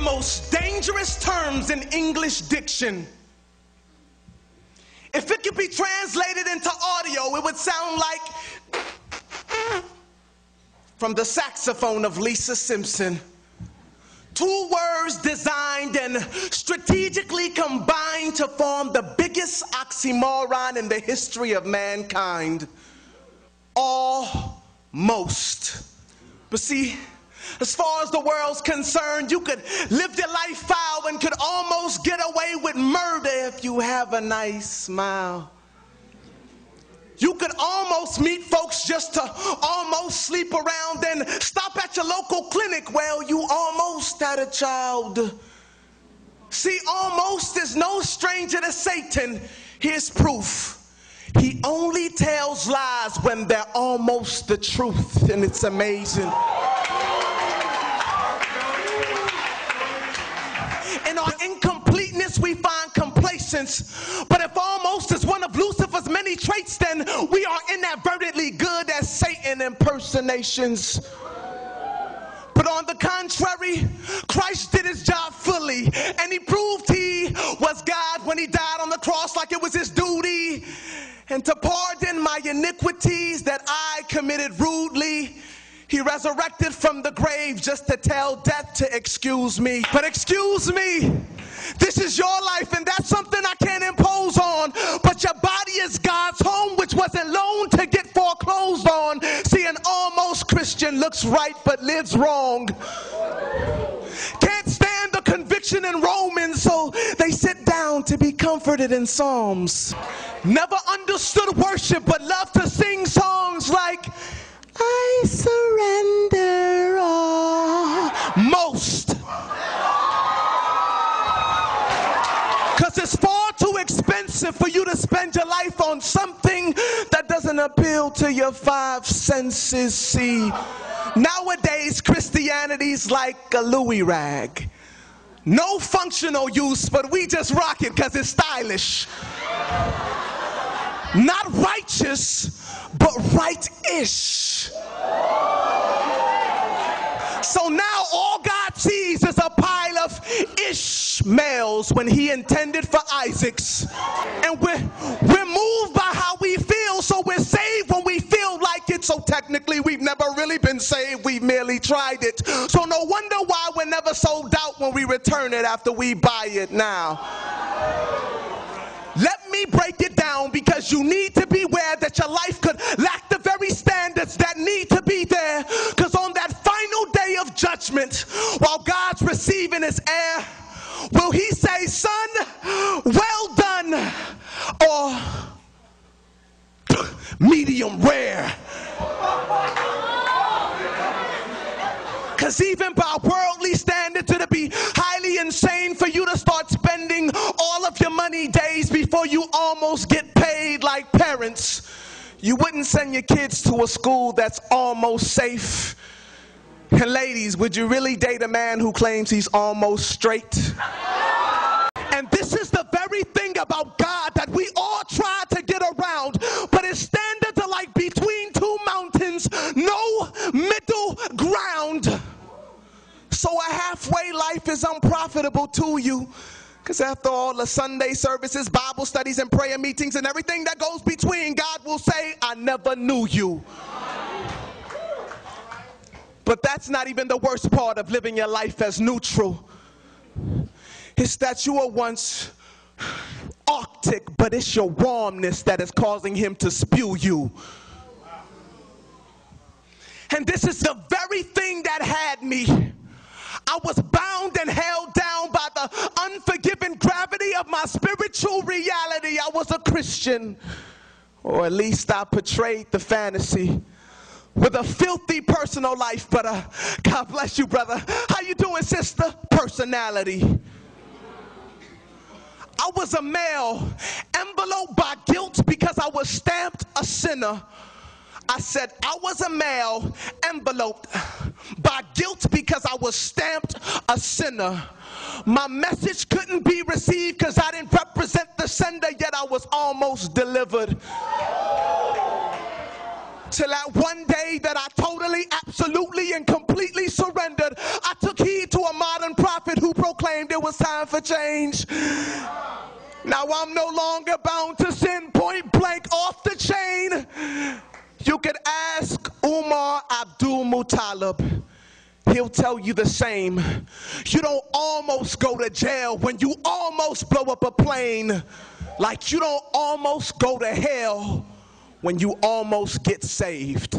most dangerous terms in English diction. If it could be translated into audio, it would sound like from the saxophone of Lisa Simpson. Two words designed and strategically combined to form the biggest oxymoron in the history of mankind. Almost. But see, as far as the world's concerned, you could live your life foul and could almost get away with murder if you have a nice smile. You could almost meet folks just to almost sleep around, then stop at your local clinic. Well, you almost had a child. See, almost is no stranger to Satan. Here's proof. He only tells lies when they're almost the truth, and it's amazing. In our incompleteness, we find complacence. But if almost is one of Lucifer's many traits, then we are inadvertently good at Satan impersonations. But on the contrary, Christ did his job fully, and he proved he was God when he died on the cross like it was his duty, and to pardon my iniquities that I committed rudely. He resurrected from the grave just to tell death to excuse me. But excuse me, this is your life, and that's something I can't impose on. But your body is God's home, which wasn't loaned to get foreclosed on. See, an almost Christian looks right but lives wrong. Can't stand the conviction in Romans, so they sit down to be comforted in Psalms. Never understood worship, but love to sing songs like, I surrender almost. Because it's far too expensive for you to spend your life on something that doesn't appeal to your five senses. See, nowadays Christianity's like a Louis rag. No functional use, but we just rock it because it's stylish. Not righteous, but right-ish. So now all God sees is a pile of Ishmaels when he intended for Isaacs. And we're moved by how we feel, so we're saved when we feel like it. So technically we've never really been saved, we merely tried it. So no wonder why we're never sold out when we return it after we buy it now. Let me break it down, because you need to beware that your life could lack the very standards that need to be there. Because on that final day of judgment, while God's receiving his heir, will he say, son, well done, or medium rare? Because even by worldly standards, it'd be highly insane for you to start spending all of your money days before you almost get paid. Like parents, you wouldn't send your kids to a school that's almost safe. And ladies, would you really date a man who claims he's almost straight? And this is the very thing about God that we all try to get around, but his standards are like between two mountains, no middle ground. So a halfway life is unprofitable to you, because after all the Sunday services, Bible studies, and prayer meetings, and everything that goes between, God will say, I never knew you. But that's not even the worst part of living your life as neutral. It's that you were once Arctic, but it's your warmness that is causing him to spew you. And this is the very thing that had me. I was bound and held down by the unforgiving gravity of my spiritual reality. I was a Christian, or at least I portrayed the fantasy, with a filthy personal life, but God bless you, brother. How you doing, sister? Personality. I was a male, enveloped by guilt because I was stamped a sinner. I said I was a male, enveloped by guilt because I was stamped a sinner. My message couldn't be received because I didn't represent the sender, yet I was almost delivered. Till that one day that I totally, absolutely, and completely surrendered, I took heed to a modern prophet who proclaimed it was time for change. Now I'm no longer bound to sin, point blank off the chain. You could ask Umar Abdul Muttalib. He'll tell you the same. You don't almost go to jail when you almost blow up a plane. Like you don't almost go to hell when you almost get saved.